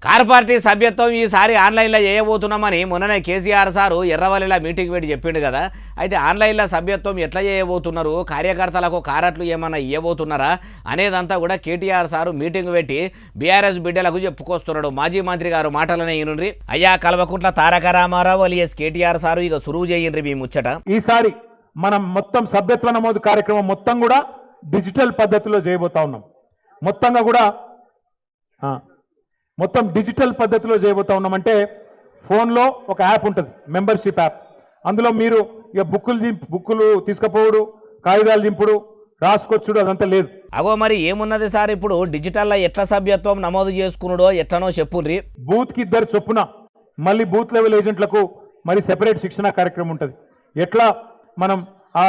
Car party సభ్యత్వం ఈసారి ఆన్లైన్లో చేయబోతున్నామని మొన్ననే కేసీఆర్ సారు ఎర్రవల్లిలో మీటింగ్ పెట్టి చెప్పిండు కదా. అయితే ఆన్లైన్లో సభ్యత్వం ఎట్లా చేయబోతున్నారు, కార్యకర్తలకు కారట్లు ఏమన్నా ఇవ్వబోతున్నారా అనేదంతా కూడా కేటీఆర్ సారు మీటింగ్ పెట్టి బీఆర్ఎస్ బిడ్డలకు చెప్పుకొస్తున్నాడు. మాజీ మంత్రి గారు మాటలనే ఈనుండ్రి. అయ్యా కల్వకుంట్ల తారక రామారావు అలియస్ కేటీఆర్ సారు ఇక సురువు చేయండ్రి మీ ముచ్చట. ఈసారి మనం మొత్తం సభ్యత్వ నమోదు కార్యక్రమం మొత్తం కూడా డిజిటల్ పద్ధతిలో చేయబోతా ఉన్నాం. మొత్తం డిజిటల్ పద్ధతిలో చేయబోతా ఉన్నామంటే ఫోన్లో ఒక యాప్ ఉంటుంది, మెంబర్షిప్ యాప్. అందులో మీరు ఇక బుక్కులు తీసుకుపోవడు, కాగితాలు దింపుడు, రాసుకొచ్చుడు అదంతా లేదు. అగో మరి ఏమున్నది సార్, ఇప్పుడు డిజిటల్లో ఎట్లా సభ్యత్వం నమోదు చేసుకున్నాడో ఎట్లనో చెప్పుండ్రి. బూత్కి 2 చొప్పున మళ్ళీ బూత్ లెవెల్ ఏజెంట్లకు మరి సెపరేట్ శిక్షణ కార్యక్రమం ఉంటుంది. ఎట్లా మనం ఆ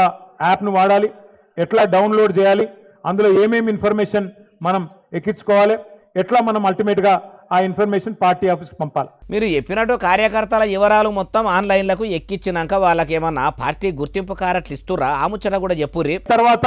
యాప్ను వాడాలి, ఎట్లా డౌన్లోడ్ చేయాలి, అందులో ఏమేమి ఇన్ఫర్మేషన్ మనం ఎక్కించుకోవాలి, ఎట్లా మనం అల్టిమేట్గా ఆ ఇన్ఫర్మేషన్ పార్టీ ఆఫీస్కి పంపాలి. మీరు చెప్పినట్టు కార్యకర్తల వివరాలు మొత్తం ఆన్లైన్లకు ఎక్కించినాక వాళ్ళకేమన్నా పార్టీ గుర్తింపు కార్డులు ఇస్తురా, ఆ ముచ్చట కూడా చెప్పుర్రి. తర్వాత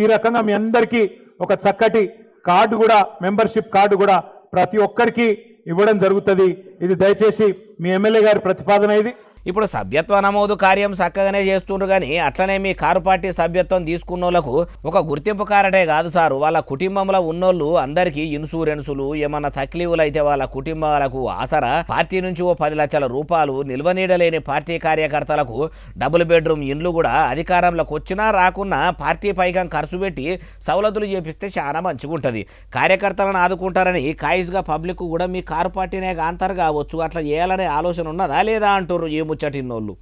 ఈ రకంగా మీ అందరికీ ఒక చక్కటి కార్డు కూడా, మెంబర్షిప్ కార్డు కూడా ప్రతి ఒక్కరికి ఇవ్వడం జరుగుతుంది. ఇది దయచేసి మీ ఎమ్మెల్యే గారి ప్రతిపాదన. ఇది ఇప్పుడు సభ్యత్వ నమోదు కార్యం చక్కగానే చేస్తుండ్రు, కానీ అట్లనే మీ కారు పార్టీ సభ్యత్వం తీసుకున్నోళ్లకు ఒక గుర్తింపు కారటే కాదు సారు, వాళ్ళ కుటుంబంలో ఉన్నోళ్ళు అందరికీ ఇన్సూరెన్సులు, ఏమన్నా తక్లీవులు అయితే వాళ్ళ కుటుంబాలకు ఆసరా పార్టీ నుంచి ఓ 10 లక్షల రూపాయలు, నిల్వనీడలేని పార్టీ కార్యకర్తలకు డబుల్ బెడ్రూమ్ ఇండ్లు కూడా అధికారంలోకి వచ్చినా రాకున్నా పార్టీ పైగా ఖర్చు పెట్టి సవలతులు చేపిస్తే చాలా మంచిగా ఉంటుంది. కార్యకర్తలను ఆదుకుంటారని కాయిస్గా పబ్లిక్ కూడా మీ కారు పార్టీనే కాంతారు కావచ్చు. అట్లా చేయాలనే ఆలోచన ఉన్నదా లేదా అంటారు ఈ ముచ్చటిన్నోళ్ళు.